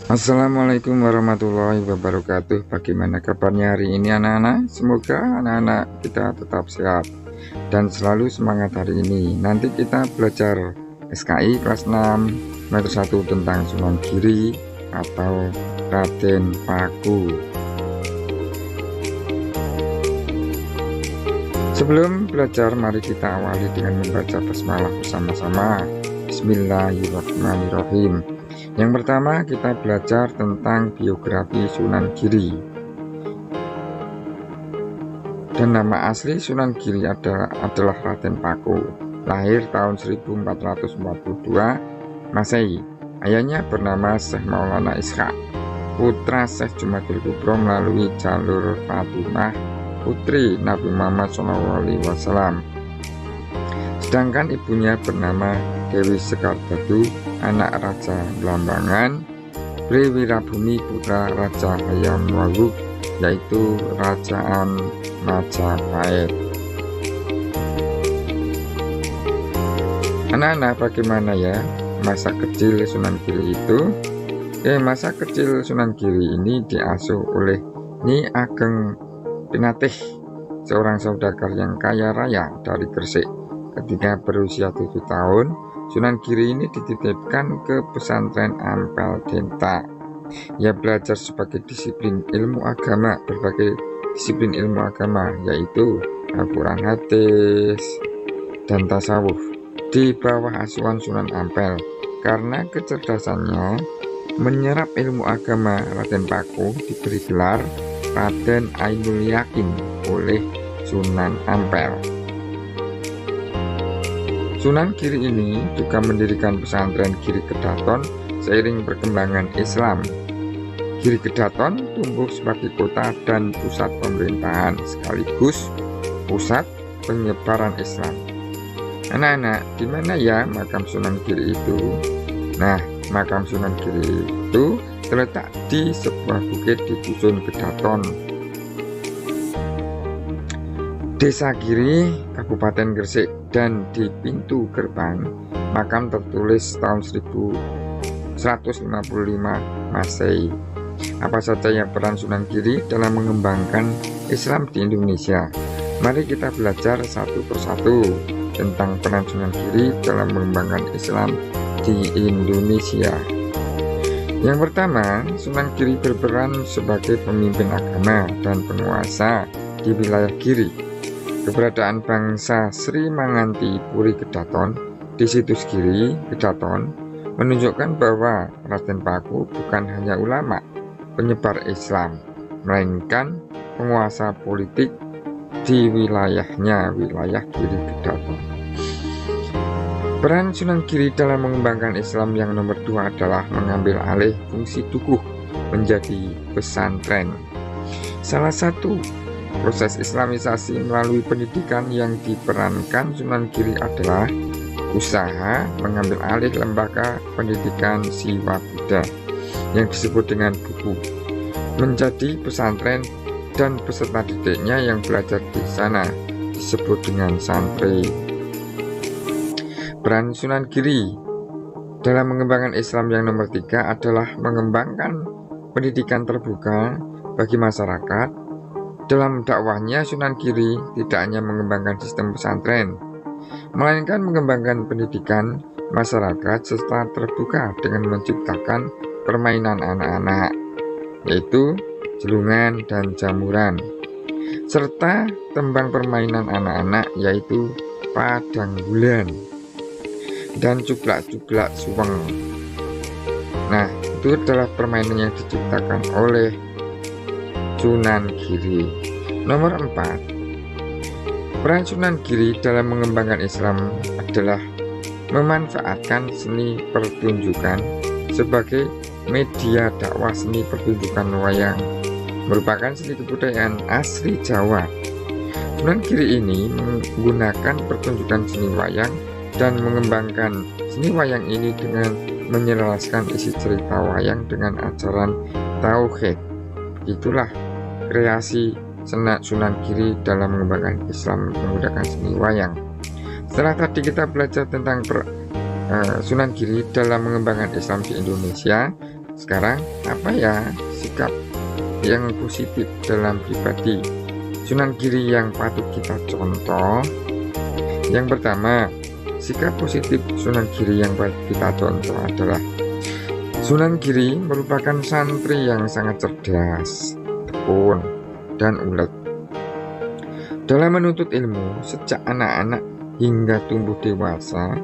Assalamualaikum warahmatullahi wabarakatuh. Bagaimana kabarnya hari ini anak-anak? Semoga anak-anak kita tetap sehat dan selalu semangat hari ini. Nanti kita belajar SKI kelas 6 semester 1 tentang Sunan Giri atau Raden Paku. Sebelum belajar, mari kita awali dengan membaca basmalah bersama-sama. Bismillahirrahmanirrahim. Yang pertama, kita belajar tentang biografi Sunan Giri. Dan nama asli Sunan Giri adalah Raden Paku. Lahir tahun 1442 Masehi. Ayahnya bernama Syekh Maulana Ishaq, putra Syekh Jumadil Kubro melalui jalur Fatimah, putri Nabi Muhammad SAW. Sedangkan ibunya bernama Dewi Sekardadu, anak Raja Blambangan, Priwirabumi putra Raja Hayam Wahub, yaitu Kerajaan Majapahit. Anak-anak, bagaimana ya masa kecil Sunan Giri itu? Masa kecil Sunan Giri ini diasuh oleh Nyi Ageng Pinatih, seorang saudagar yang kaya raya dari Gresik. Ketika berusia 7 tahun, Sunan Giri ini dititipkan ke pesantren Ampel Denta. Ia belajar sebagai disiplin ilmu agama, berbagai disiplin ilmu agama, yaitu Al-Quran, hadis, dan tasawuf di bawah asuhan Sunan Ampel. Karena kecerdasannya menyerap ilmu agama, Raden Paku diberi gelar Raden Ainul Yakin oleh Sunan Ampel. Sunan Giri ini juga mendirikan pesantren Giri Kedaton seiring perkembangan Islam. Giri Kedaton tumbuh sebagai kota dan pusat pemerintahan sekaligus pusat penyebaran Islam. Anak-anak, di mana ya makam Sunan Giri itu? Nah, makam Sunan Giri itu terletak di sebuah bukit di Dusun Kedaton, Desa Giri, Kabupaten Gresik, dan di pintu gerbang makam tertulis tahun 1155 Masehi. Apa saja yang peran Sunan Giri dalam mengembangkan Islam di Indonesia? Mari kita belajar satu persatu tentang peran Sunan Giri dalam mengembangkan Islam di Indonesia. Yang pertama, Sunan Giri berperan sebagai pemimpin agama dan penguasa di wilayah Giri. Keberadaan bangsa Sri Manganti Puri Kedaton di situs Giri Kedaton menunjukkan bahwa Raden Paku bukan hanya ulama penyebar Islam, melainkan penguasa politik di wilayahnya, wilayah Giri Kedaton. Peran Sunan Giri dalam mengembangkan Islam yang nomor 2 adalah mengambil alih fungsi dukuh menjadi pesantren. Salah satu proses Islamisasi melalui pendidikan yang diperankan Sunan Giri adalah usaha mengambil alih lembaga pendidikan Siwa Buddha yang disebut dengan buku menjadi pesantren, dan peserta didiknya yang belajar di sana disebut dengan santri. Peran Sunan Giri dalam mengembangkan Islam yang nomor 3 adalah mengembangkan pendidikan terbuka bagi masyarakat. Dalam dakwahnya, Sunan Giri tidak hanya mengembangkan sistem pesantren, melainkan mengembangkan pendidikan masyarakat serta terbuka dengan menciptakan permainan anak-anak, yaitu jelungan dan jamuran, serta tembang permainan anak-anak yaitu padang bulan dan cublak-cublak suweng. Nah, itu adalah permainan yang diciptakan oleh Sunan Giri. Nomor 4, peran Sunan Giri dalam mengembangkan Islam adalah memanfaatkan seni pertunjukan sebagai media dakwah. Seni pertunjukan wayang merupakan seni kebudayaan asli Jawa. Sunan Giri ini menggunakan pertunjukan seni wayang dan mengembangkan seni wayang ini dengan menyelaraskan isi cerita wayang dengan ajaran tauhid. Itulah kreasi Sunan Giri dalam mengembangkan Islam menggunakan seni wayang. Setelah tadi kita belajar tentang Sunan Giri dalam mengembangkan Islam di Indonesia, sekarang apa ya sikap yang positif dalam pribadi Sunan Giri yang patut kita contoh? Yang pertama, sikap positif Sunan Giri yang patut kita contoh adalah Sunan Giri merupakan santri yang sangat cerdas, tekun, dan ulet dalam menuntut ilmu. Sejak anak-anak hingga tumbuh dewasa,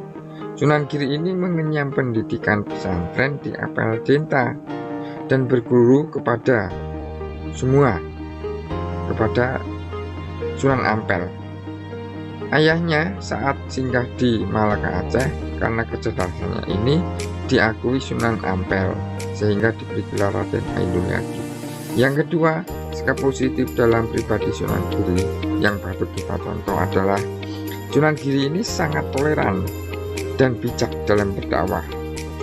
Sunan Giri ini mengenyam pendidikan pesantren di Apel Denta dan berguru kepada Sunan Ampel. Ayahnya saat singgah di Malaka Aceh, karena kecerdasannya ini diakui Sunan Ampel sehingga diberi gelar Raden Ainul Yakin. Yang kedua, sikap positif dalam pribadi Sunan Giri yang patut kita contoh adalah Sunan Giri ini sangat toleran dan bijak dalam berdakwah.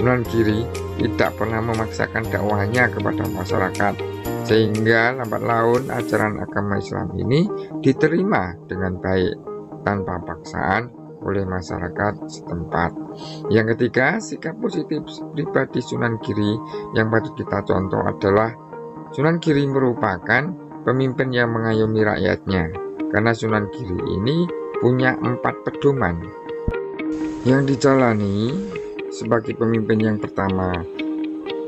Sunan Giri tidak pernah memaksakan dakwahnya kepada masyarakat, sehingga lambat laun ajaran agama Islam ini diterima dengan baik tanpa paksaan oleh masyarakat setempat. Yang ketiga, sikap positif pribadi Sunan Giri yang patut kita contoh adalah Sunan Giri merupakan pemimpin yang mengayomi rakyatnya, karena Sunan Giri ini punya 4 pedoman yang dijalani sebagai pemimpin. Yang pertama,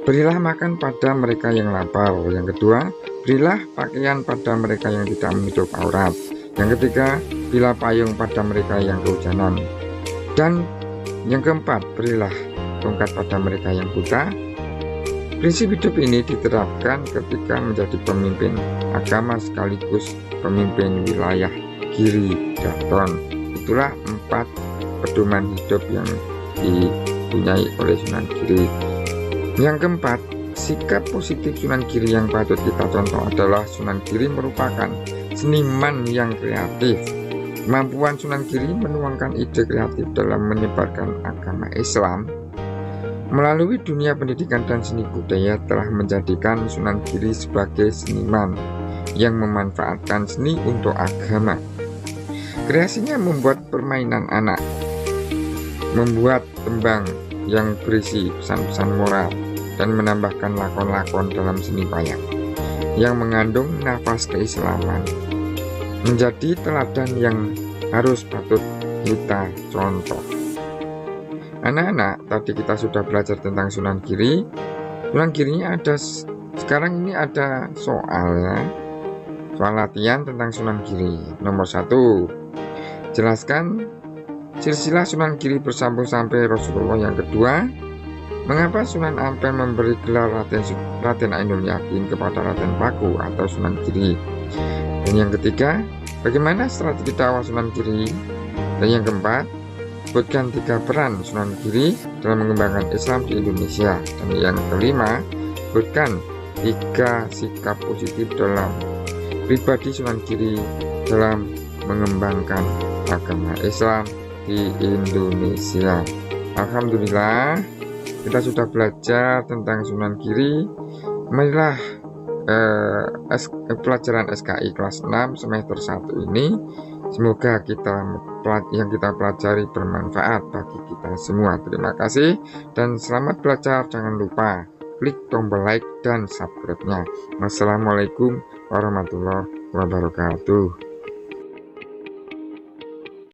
berilah makan pada mereka yang lapar. Yang kedua, berilah pakaian pada mereka yang tidak menutup aurat. Yang ketiga, berilah payung pada mereka yang kehujanan. Dan yang keempat, berilah tongkat pada mereka yang buta. Prinsip hidup ini diterapkan ketika menjadi pemimpin agama sekaligus pemimpin wilayah Giri Daton. Itulah 4 pedoman hidup yang dipunyai oleh Sunan Giri. Yang keempat, sikap positif Sunan Giri yang patut kita contoh adalah Sunan Giri merupakan seniman yang kreatif. Kemampuan Sunan Giri menuangkan ide kreatif dalam menyebarkan agama Islam melalui dunia pendidikan dan seni budaya telah menjadikan Sunan Giri sebagai seniman yang memanfaatkan seni untuk agama. Kreasinya membuat permainan anak, membuat tembang yang berisi pesan-pesan moral, dan menambahkan lakon-lakon dalam seni wayang yang mengandung nafas keislaman, menjadi teladan yang harus patut kita contoh. Anak-anak, tadi kita sudah belajar tentang Sunan Giri. Sunan Giri sekarang ini ada soal latihan tentang Sunan Giri. Nomor 1, jelaskan silsilah Sunan Giri bersambung sampai Rasulullah. Yang kedua, mengapa Sunan Ampel memberi gelar Raden Ainul Yakin kepada Raden Paku atau Sunan Giri? Dan yang ketiga, bagaimana strategi dakwah Sunan Giri? Dan yang keempat, sebutkan 3 peran Sunan Giri dalam mengembangkan Islam di Indonesia. Dan yang kelima, sebutkan 3 sikap positif dalam pribadi Sunan Giri dalam mengembangkan agama Islam di Indonesia. Alhamdulillah, kita sudah belajar tentang Sunan Giri. Marilah pelajaran SKI kelas 6 semester 1 ini, semoga yang kita pelajari bermanfaat bagi kita semua. Terima kasih dan selamat belajar. Jangan lupa klik tombol like dan subscribe-nya. Wassalamualaikum warahmatullahi wabarakatuh.